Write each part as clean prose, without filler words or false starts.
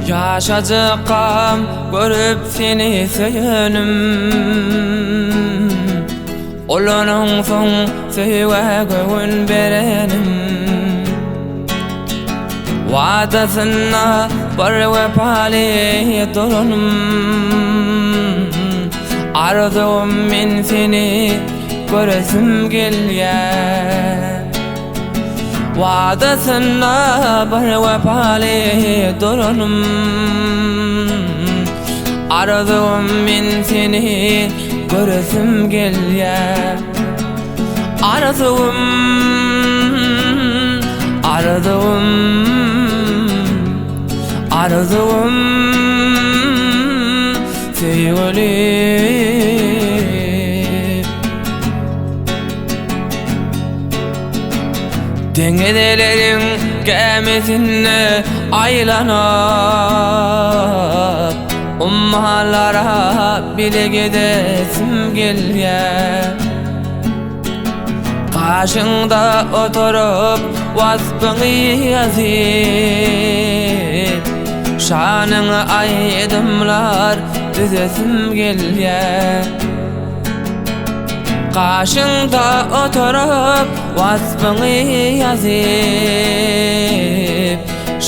Yaşacakam görüp seni söyönüm, Olunun son söýge göğün berenim. Wadasyna bir wepaly dolunum, Arzum men seni göresim gelýär. Wadasyna bir wepaly dolunum, Arzum men seni göresim gelýär. Arzum, arzum, arzum sevgilim. Deňedelerin gemisine aylanıp, ummalara bile gidesim gelýär. Kaşyňda oturup wasbyňy ýazyp, şanyňy aýdymlar düzesim gelýär. Kaşyňda oturup wasbyňy ýazyp,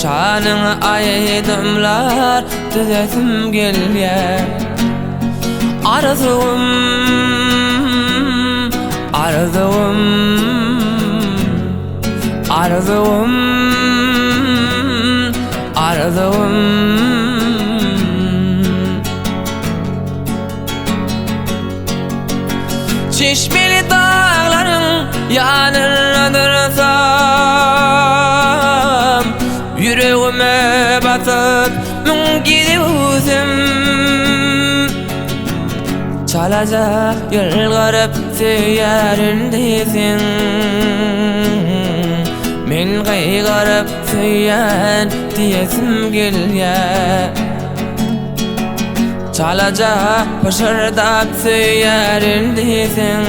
şanyňy aýdymlar düzesim gelýär. Arzum, arzum, arzum, arzum. Çeşmeli dağların yanına dursam, yüreğime batıp mün gidiyorsun. Çalacak yılgarıp söylerindesin, men gıygarıp söyleyen diyesim gelýär. Çalacak pışırdap söylerindesin,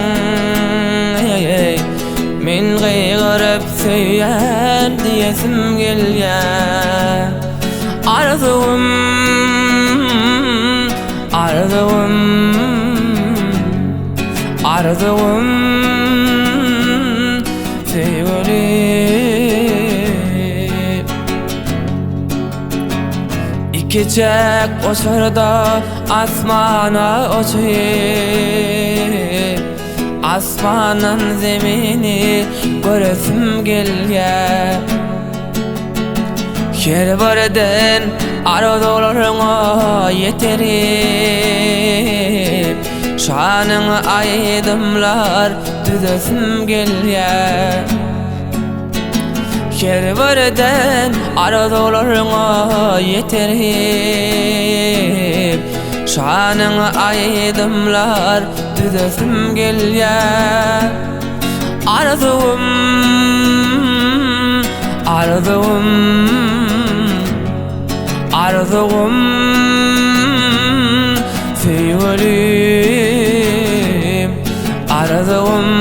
men gıygarıp söyleyen diyesim gelýär. Arzum, arzum, arzum sevgilim. İkicek oşarda asmana uçup, asmanın zemini göresim gelýär. Her birden arzularına yeterip, şanyňy aýdymlar düzesim gelýär. Her birden arzularına yeterip, şanyňy aýdymlar düzesim gelýär. Arzum, arzum, arzum sevgilim, arzum.